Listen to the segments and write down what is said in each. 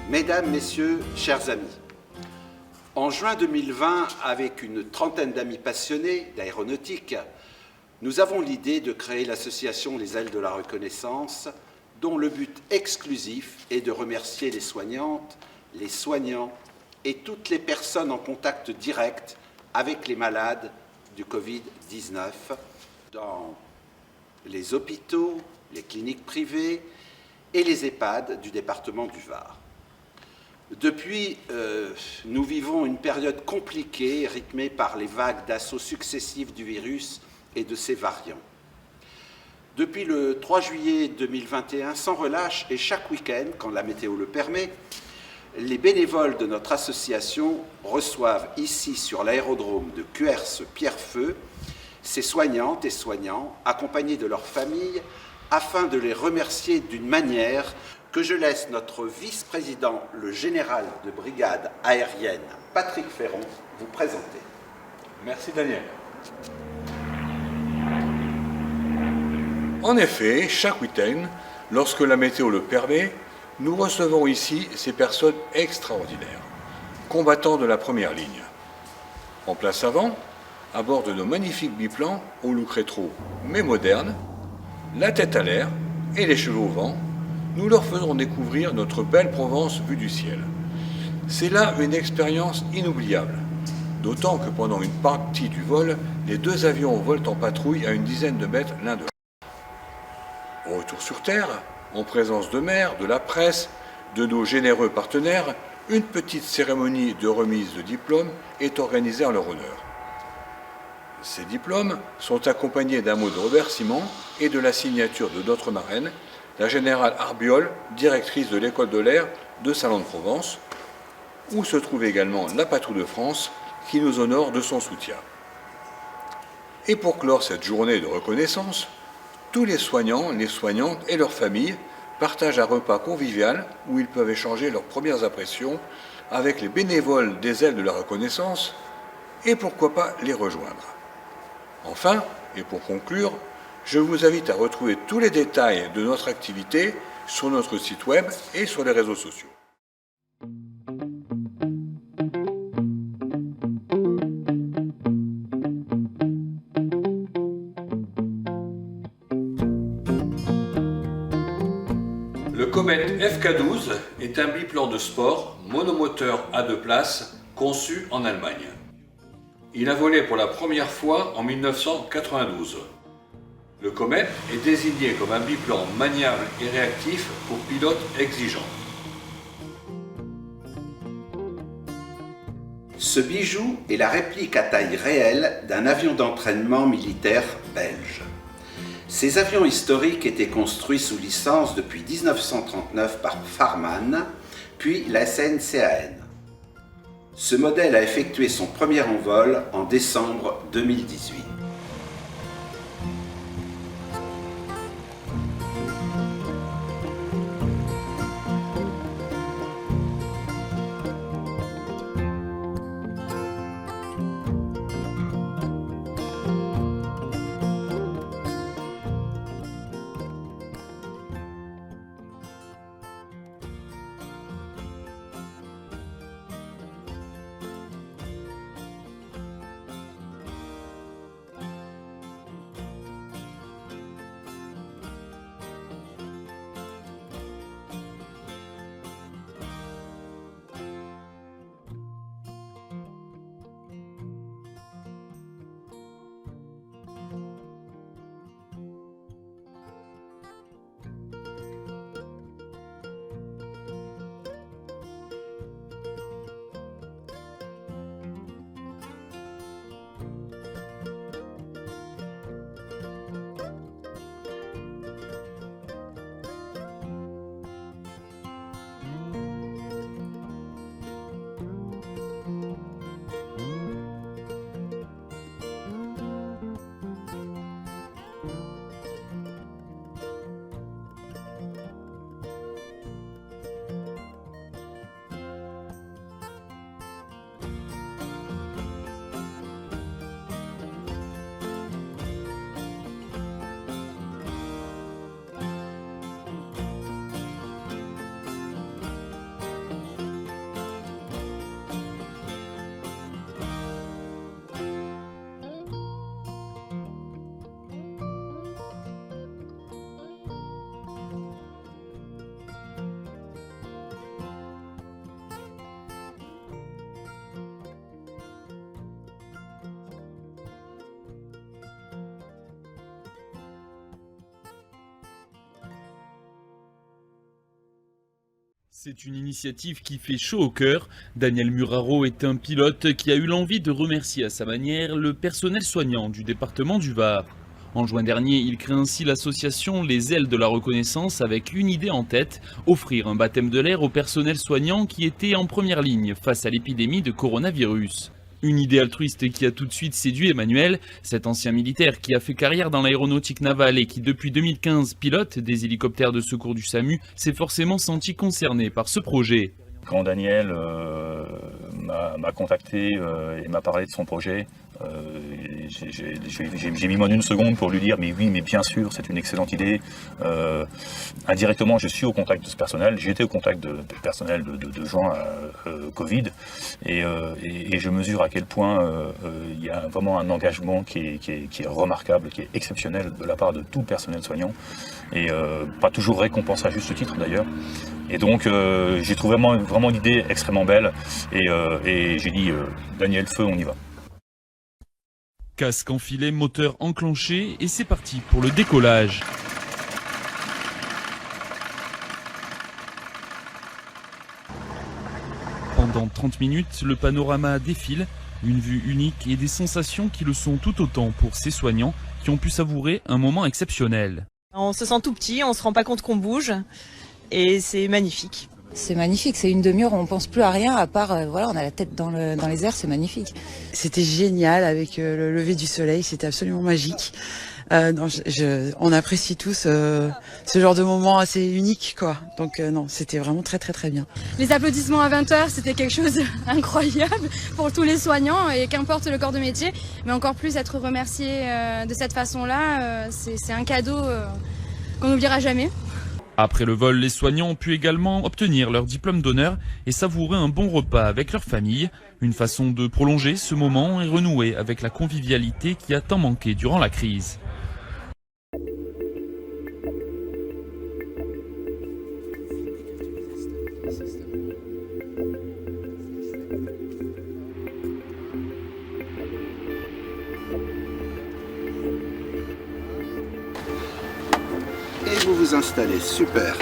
Mesdames, Messieurs, chers amis, en juin 2020, avec une trentaine d'amis passionnés d'aéronautique, nous avons l'idée de créer l'association Les Ailes de la Reconnaissance, dont le but exclusif est de remercier les soignantes, les soignants et toutes les personnes en contact direct avec les malades du Covid-19 dans les hôpitaux, les cliniques privées et les EHPAD du département du Var. Depuis, nous vivons une période compliquée, rythmée par les vagues d'assaut successifs du virus et de ses variants. Depuis le 3 juillet 2021, sans relâche et chaque week-end, quand la météo le permet, les bénévoles de notre association reçoivent ici sur l'aérodrome de Cuers-Pierrefeu ces soignantes et soignants, accompagnés de leurs familles, afin de les remercier d'une manière que je laisse notre vice-président, le général de brigade aérienne, Patrick Ferron, vous présenter. Merci Daniel. En effet, chaque week-end, lorsque la météo le permet, nous recevons ici ces personnes extraordinaires, combattants de la première ligne. En place avant, à bord de nos magnifiques biplans au look rétro mais moderne, la tête à l'air et les cheveux au vent, nous leur faisons découvrir notre belle Provence vue du ciel. C'est là une expérience inoubliable, d'autant que pendant une partie du vol, les deux avions volent en patrouille à une dizaine de mètres l'un de l'autre. Au retour sur Terre, en présence de maires, de la presse, de nos généreux partenaires, une petite cérémonie de remise de diplômes est organisée en leur honneur. Ces diplômes sont accompagnés d'un mot de remerciement et de la signature de notre marraine, la générale Arbiol, directrice de l'école de l'air de Salon-de-Provence, où se trouve également la Patrouille de France, qui nous honore de son soutien. Et pour clore cette journée de reconnaissance, tous les soignants, les soignantes et leurs familles partagent un repas convivial où ils peuvent échanger leurs premières impressions avec les bénévoles des Ailes de la Reconnaissance et pourquoi pas les rejoindre. Enfin, et pour conclure, je vous invite à retrouver tous les détails de notre activité sur notre site web et sur les réseaux sociaux. Le Comet FK12 est un biplan de sport monomoteur à 2 places conçu en Allemagne. Il a volé pour la première fois en 1992. Le Comet est désigné comme un biplan maniable et réactif pour pilotes exigeants. Ce bijou est la réplique à taille réelle d'un avion d'entraînement militaire belge. Ces avions historiques étaient construits sous licence depuis 1939 par Farman, puis la SNCAN. Ce modèle a effectué son premier envol en décembre 2018. C'est une initiative qui fait chaud au cœur. Daniel Muraro est un pilote qui a eu l'envie de remercier à sa manière le personnel soignant du département du Var. En juin dernier, il crée ainsi l'association Les Ailes de la Reconnaissance avec une idée en tête, offrir un baptême de l'air au personnel soignant qui était en première ligne face à l'épidémie de coronavirus. Une idée altruiste qui a tout de suite séduit Emmanuel, cet ancien militaire qui a fait carrière dans l'aéronautique navale et qui depuis 2015 pilote des hélicoptères de secours du SAMU, s'est forcément senti concerné par ce projet. Quand Daniel m'a contacté et m'a parlé de son projet, j'ai mis moins d'une seconde pour lui dire mais oui, mais bien sûr, c'est une excellente idée. Indirectement, je suis au contact de ce personnel, j'ai été au contact de personnel de gens à Covid et je mesure à quel point il y a vraiment un engagement qui est remarquable, qui est exceptionnel de la part de tout le personnel soignant et pas toujours récompensé à juste titre d'ailleurs. Et donc j'ai trouvé vraiment l'idée extrêmement belle et j'ai dit Daniel, feu, on y va. Casque enfilé, moteur enclenché et c'est parti pour le décollage. Pendant 30 minutes, le panorama défile, une vue unique et des sensations qui le sont tout autant pour ces soignants qui ont pu savourer un moment exceptionnel. On se sent tout petit, on se rend pas compte qu'on bouge et c'est magnifique. C'est magnifique, c'est une demi-heure où on pense plus à rien à part, voilà, on a la tête dans les airs, c'est magnifique. C'était génial avec le lever du soleil, c'était absolument magique. On apprécie tous ce genre de moment assez unique, quoi. Donc non, c'était vraiment très très très bien. Les applaudissements à 20h, c'était quelque chose d'incroyable pour tous les soignants et qu'importe le corps de métier, mais encore plus être remercié de cette façon-là, c'est un cadeau qu'on n'oubliera jamais. Après le vol, les soignants ont pu également obtenir leur diplôme d'honneur et savourer un bon repas avec leur famille. Une façon de prolonger ce moment et renouer avec la convivialité qui a tant manqué durant la crise. Et vous vous installez, super.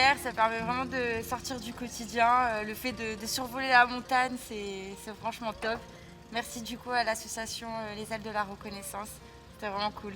super, ça permet vraiment de sortir du quotidien. Le fait de survoler la montagne, c'est franchement top. Merci du coup à l'association Les Ailes de la Reconnaissance, c'était vraiment cool.